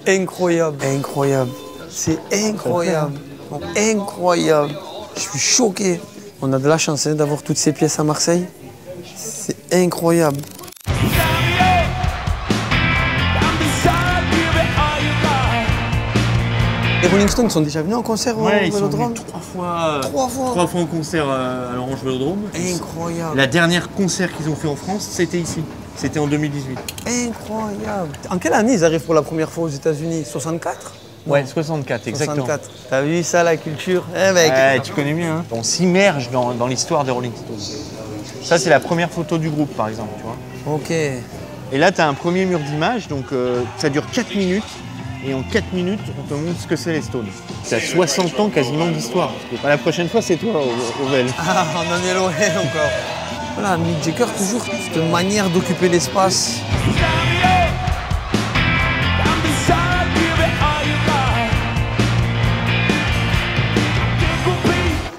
Incroyable, incroyable. C'est incroyable, incroyable. Je suis choqué. On a de la chance d'avoir toutes ces pièces à Marseille. C'est incroyable. Les Rolling Stones sont déjà venus en concert au Vélodrome? Vélodrome? Ils sont venus trois fois en concert à l'Orange Vélodrome. Incroyable. La dernière concert qu'ils ont fait en France, c'était ici. C'était en 2018. Incroyable. En quelle année ils arrivent pour la première fois aux États-Unis? 64? Ouais, 64, exactement. 64. T'as vu ça, la culture? Eh mec. Ouais, tu connais bien, hein. On s'immerge dans l'histoire des Rolling Stones. Ça, c'est la première photo du groupe, par exemple, tu vois. Ok. Et là, tu as un premier mur d'images, donc ça dure 4 minutes. Et en 4 minutes, on te montre ce que c'est les Stones. Ça a 60 ans quasiment d'histoire. La prochaine fois, c'est toi, Ovel. Ah, on en est loin encore. Voilà, Mick Jagger, toujours cette manière d'occuper l'espace.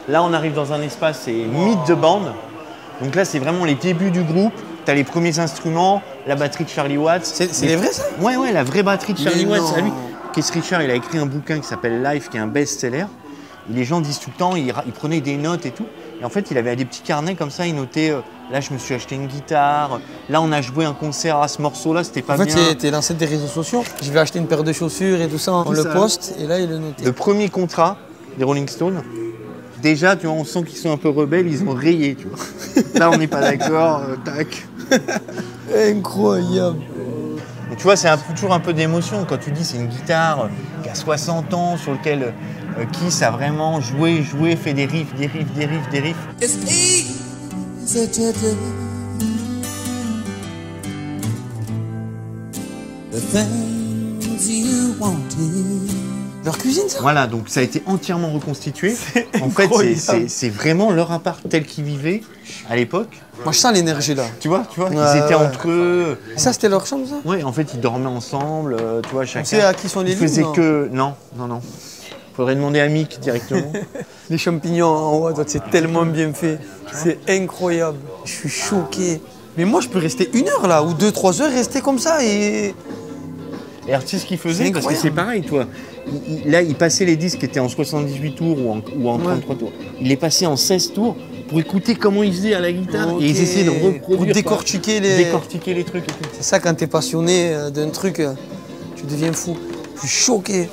Là, on arrive dans un espace, c'est mythe de bande. Donc là, c'est vraiment les débuts du groupe. Tu as les premiers instruments, la batterie de Charlie Watts. C'est les vrais, ça? Ouais, la vraie batterie de Charlie Mais Watts. non. À lui. Keith Richards, il a écrit un bouquin qui s'appelle Life, qui est un best-seller. Et les gens disent tout le temps, il prenait des notes et tout. Et en fait, il avait des petits carnets comme ça, il notait là, je me suis acheté une guitare. Là, on a joué un concert à ce morceau-là, c'était pas bien. En fait, t'es l'ancêtre des réseaux sociaux. Je vais acheter une paire de chaussures et tout ça. On le poste et là, il le notait. Le premier contrat des Rolling Stones, déjà, tu vois, on sent qu'ils sont un peu rebelles, ils ont rayé, tu vois. Là, on n'est pas d'accord, tac. Incroyable. Donc, tu vois, c'est toujours un peu d'émotion quand tu dis c'est une guitare qui a 60 ans, sur lequel Kiss a vraiment joué, fait des riffs. It's easy to do the things you wanted. Leur cuisine, ça? Voilà, donc ça a été entièrement reconstitué. En fait, c'est vraiment leur appart tel qu'ils vivaient à l'époque. Moi, je sens l'énergie, là. Tu vois, ils étaient entre eux. Ça, c'était leur chambre, ça? Ouais, en fait, ils dormaient ensemble, tu vois, chacun. On sait à qui sont les Ils lits, faisaient non? que... Non. Faudrait demander à Mick directement. Les champignons en haut, c'est tellement bien fait. C'est incroyable. Je suis choqué. Mais moi, je peux rester 1 heure, là, ou 2-3 heures, rester comme ça et... Et alors, tu sais ce qu'il faisait? C'est Parce que c'est pareil, toi. Là, il passait les disques qui étaient en 78 tours ou en 33 tours. Il les passait en 16 tours pour écouter comment ils faisaient à la guitare. Ok. Et ils essayaient de reproduire. Pour décortiquer les trucs et tout. C'est ça, quand t'es passionné d'un truc, tu deviens fou. Je suis choqué.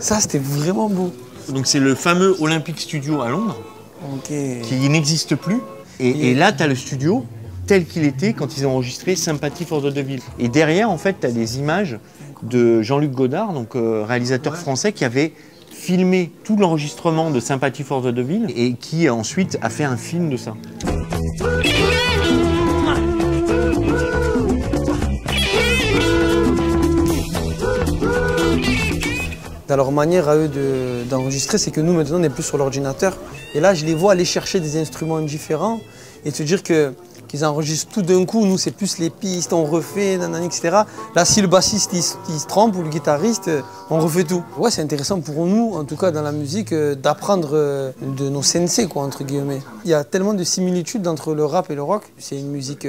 Ça, c'était vraiment beau. Donc, c'est le fameux Olympic Studio à Londres, Ok. qui n'existe plus. Et là, tu as le studio tel qu'il était quand ils ont enregistré Sympathy for the Devil. Et derrière, en fait, tu as des images de Jean-Luc Godard, donc réalisateur français, qui avait filmé tout l'enregistrement de Sympathy for the Devil et qui ensuite a fait un film de ça. Dans leur manière à eux d'enregistrer, c'est que nous, maintenant, on est plus sur l'ordinateur. Et là, je les vois aller chercher des instruments différents et se dire qu'ils enregistrent tout d'un coup. Nous, c'est plus les pistes, on refait, nanana, etc. Là, si le bassiste il se trompe ou le guitariste, on refait tout. Ouais, c'est intéressant pour nous, en tout cas dans la musique, d'apprendre de nos sensei, quoi, entre guillemets. Il y a tellement de similitudes entre le rap et le rock. C'est une musique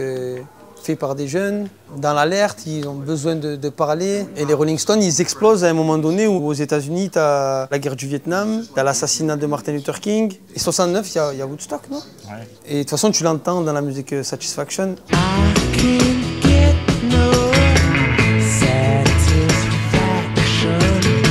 faite par des jeunes, dans l'alerte, ils ont besoin de parler. Et les Rolling Stones, ils explosent à un moment donné où aux États-Unis, tu as la guerre du Vietnam, tu as l'assassinat de Martin Luther King. Et 69, il y a Woodstock, non? Ouais. Et de toute façon, tu l'entends dans la musique Satisfaction.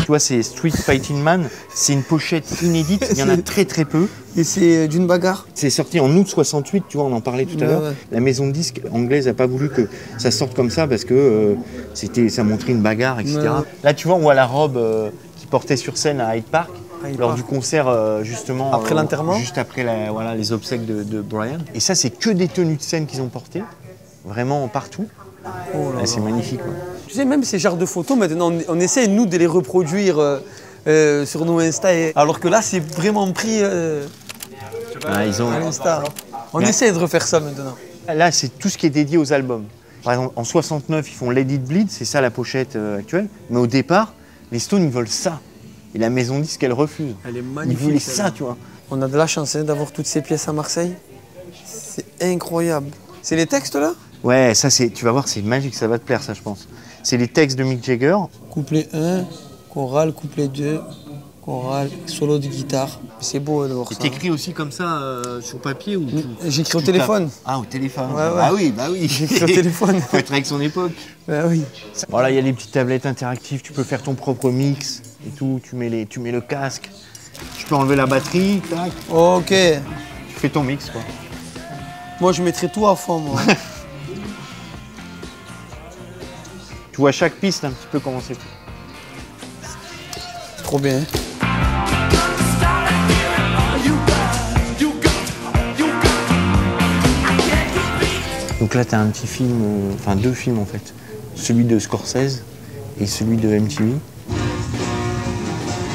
Tu vois, c'est Street Fighting Man, c'est une pochette inédite, il y en a très peu. Et c'est d'une bagarre. C'est sorti en août 68, tu vois, on en parlait tout à l'heure. Ouais. La maison de disques anglaise n'a pas voulu que ça sorte comme ça parce que ça montrait une bagarre, etc. Ouais. Là, tu vois, on voit la robe qu'il portait sur scène à Hyde Park. Hyde Lors Park. du concert, justement. Après l'enterrement. Juste après les obsèques de Brian. Et ça, c'est que des tenues de scène qu'ils ont portées, vraiment partout. Oh là C'est là. magnifique. Quoi. Tu sais, même ces genres de photos, maintenant, on essaie, nous, de les reproduire sur nos Insta. Alors que là, c'est vraiment pris Ils ont... à l'Insta. On Ouais. essaie de refaire ça maintenant. Là, c'est tout ce qui est dédié aux albums. Par exemple, en 69, ils font Let It Bleed, c'est ça la pochette actuelle. Mais au départ, les Stones, ils veulent ça. Et la maison de disque, elle refuse. Elle est Ils magnifique. voulaient ça, tu vois. On a de la chance d'avoir toutes ces pièces à Marseille. C'est incroyable. C'est les textes là? Ouais, ça, tu vas voir, c'est magique, ça va te plaire, ça, je pense. c'est les textes de Mick Jagger. Couplet 1, chorale, couplet 2, chorale, solo de guitare. C'est beau de voir ça. Et t'écris aussi comme ça sur papier ou J'écris au téléphone. Ah, au téléphone. Ouais, ouais. Ah oui, bah oui. J'écris au téléphone. Faut être avec son époque. Bah oui. Voilà, il y a les petites tablettes interactives, tu peux faire ton propre mix et tout, tu mets le casque, tu peux enlever la batterie, tac, Ok. tu fais ton mix quoi. Moi, je mettrais tout à fond, moi. Tu vois chaque piste un petit peu comment c'est fait. Trop bien. Donc là, tu as un petit film, enfin 2 films en fait. Celui de Scorsese et celui de MTV.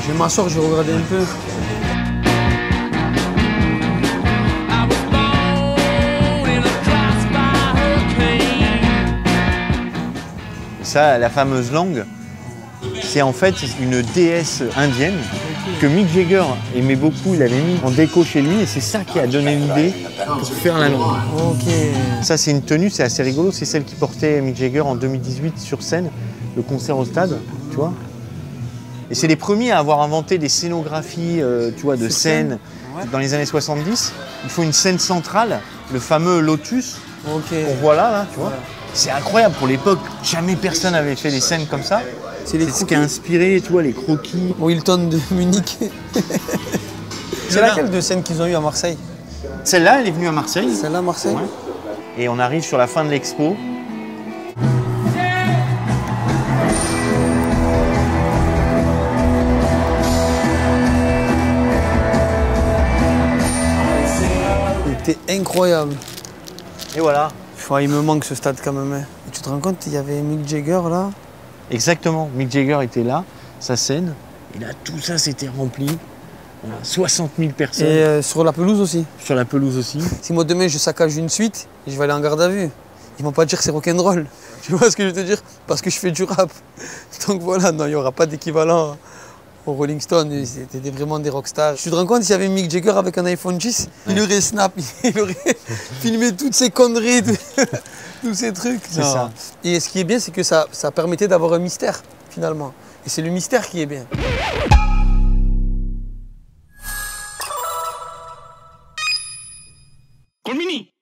Je vais m'asseoir, je vais regarder un peu. Ça, la fameuse langue, c'est en fait une déesse indienne que Mick Jagger aimait beaucoup, il avait mis en déco chez lui et c'est ça qui a donné l'idée pour faire la langue. Ok. Ça, c'est une tenue, c'est assez rigolo, c'est celle qui portait Mick Jagger en 2018 sur scène, le concert au stade, tu vois. Et c'est les premiers à avoir inventé des scénographies, tu vois, de scènes dans les années 70. Il faut une scène centrale, le fameux lotus qu'on voit là, tu vois. C'est incroyable pour l'époque, jamais personne n'avait fait des scènes comme ça. C'est ce qui a inspiré, tu vois, les croquis. Wilton de Munich. C'est laquelle de scène qu'ils ont eu à Marseille? Celle-là, elle est venue à Marseille. Celle-là, Marseille? Ouais. Et on arrive sur la fin de l'expo. C'était incroyable. Et voilà. Il me manque ce stade quand même. Hein. Et tu te rends compte, il y avait Mick Jagger là. Exactement. Mick Jagger était là, sa scène. Et là, tout ça s'était rempli. On a 60 000 personnes. Et sur la pelouse aussi. Sur la pelouse aussi. Si moi demain je saccage une suite, je vais aller en garde à vue. Ils vont pas dire que c'est rock'n'roll. Tu vois ce que je veux te dire? Parce que je fais du rap. Donc voilà, non, il n'y aura pas d'équivalent aux Rolling Stones. C'était vraiment des rockstars. Tu te rends compte, s'il y avait Mick Jagger avec un iPhone 10, il aurait snap, il aurait filmé toutes ces conneries, tous ces trucs. C'est ça. Et ce qui est bien, c'est que ça permettait d'avoir un mystère, finalement. Et c'est le mystère qui est bien. Colmini.